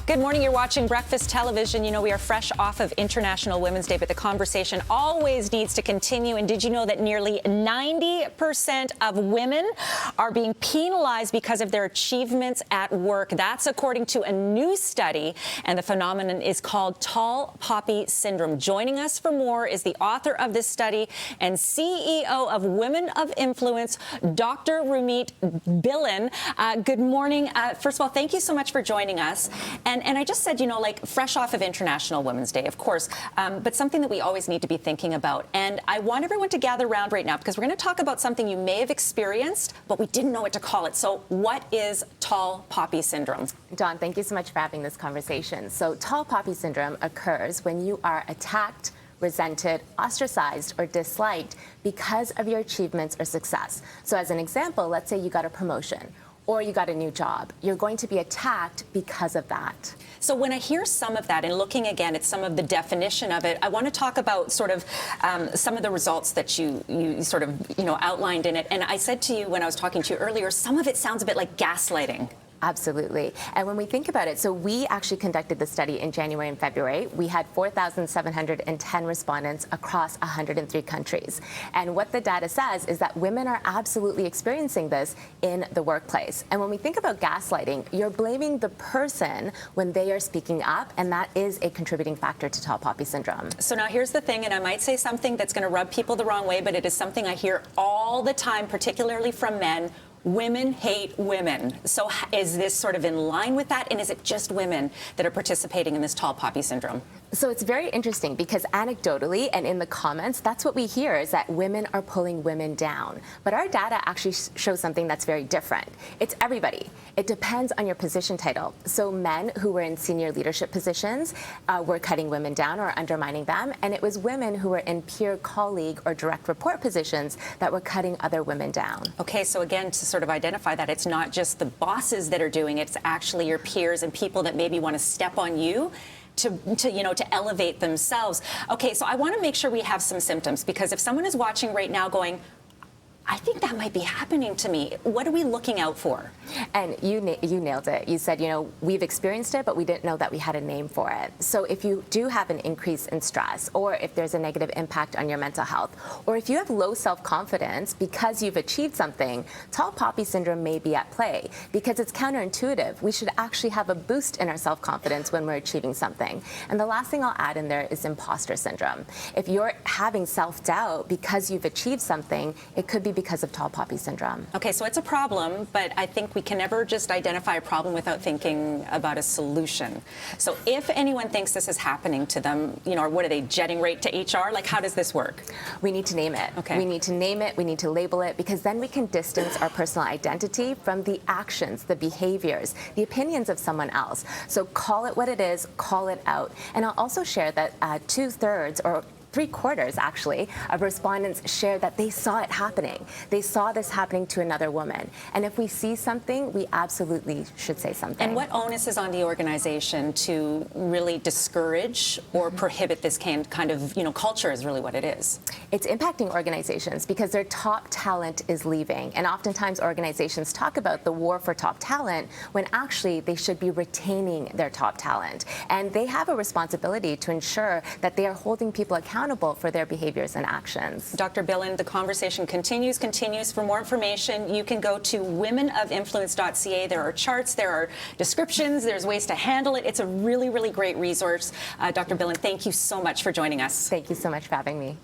Good morning. You're watching Breakfast Television. You know, we are fresh off of International Women's Day, but the conversation always needs to continue. And did you know that nearly 90% of women are being penalized because of their achievements at work? That's according to a new study, and the phenomenon is called tall poppy syndrome. Joining us for more is the author of this study and CEO of Women of Influence, Dr. Rumeet Billan. Good morning. First of all, thank you so much for joining us. And I just said, you know, like fresh off of International Women's Day, of course, but something that we always need to be thinking about. And I want everyone to gather around right now because we're going to talk about something you may have experienced, but we didn't know what to call it. So what is tall poppy syndrome? Dawn, thank you so much for having this conversation. So tall poppy syndrome occurs when you are attacked, resented, ostracized, or disliked because of your achievements or success. So as an example, let's say you got a promotion or you got a new job. You're going to be attacked because of that. So when I hear some of that and looking again at some of the definition of it, I want to talk about sort of some of the results that you sort of, you know, outlined in it. And I said to you when I was talking to you earlier, some of it sounds a bit like gaslighting. Absolutely. And when we think about it, so we actually conducted the study in January and February. We had 4,710 respondents across 103 countries. And what the data says is that women are absolutely experiencing this in the workplace. And when we think about gaslighting, you're blaming the person when they are speaking up, and that is a contributing factor to tall poppy syndrome. So now here's the thing, and I might say something that's going to rub people the wrong way, but it is something I hear all the time, particularly from men. Women hate women. So is this sort of in line with that? And is it just women that are participating in this tall poppy syndrome? So it's very interesting because anecdotally and in the comments, that's what we hear is that women are pulling women down. But our data actually shows something that's very different. It's everybody. It depends on your position title. So men who were in senior leadership positions were cutting women down or undermining them. And it was women who were in peer colleague or direct report positions that were cutting other women down. Okay, so again, to sort of identify that, it's not just the bosses that are doing it, it's actually your peers and people that maybe want to step on you to elevate themselves. Okay, so I want to make sure we have some symptoms, because if someone is watching right now going, I think that might be happening to me, what are we looking out for? And you nailed it. You said, you know, we've experienced it, but we didn't know that we had a name for it. So if you do have an increase in stress, or if there's a negative impact on your mental health, or if you have low self-confidence because you've achieved something, tall poppy syndrome may be at play, because it's counterintuitive. We should actually have a boost in our self-confidence when we're achieving something. And the last thing I'll add in there is imposter syndrome. If you're having self-doubt because you've achieved something, it could be because of tall poppy syndrome. Okay, so it's a problem, but I think we can never just identify a problem without thinking about a solution. So if anyone thinks this is happening to them, you know, or what are they, jetting right to HR? Like, how does this work? We need to name it. Okay. We need to name it, we need to label it, because then we can distance our personal identity from the actions, the behaviors, the opinions of someone else. So call it what it is, call it out. And I'll also share that 2/3 or 3/4 actually of respondents shared that they saw it happening. They saw this happening to another woman. And if we see something, we absolutely should say something. And what onus is on the organization to really discourage or prohibit this kind of, you know, culture is really what it is? It's impacting organizations because their top talent is leaving. And oftentimes organizations talk about the war for top talent when actually they should be retaining their top talent. And they have a responsibility to ensure that they are holding people accountable for their behaviors and actions. Dr. Billan, the conversation continues. For more information, you can go to womenofinfluence.ca. There are charts, there are descriptions, there's ways to handle it. It's a really, really great resource. Dr. Billan, thank you so much for joining us. Thank you so much for having me.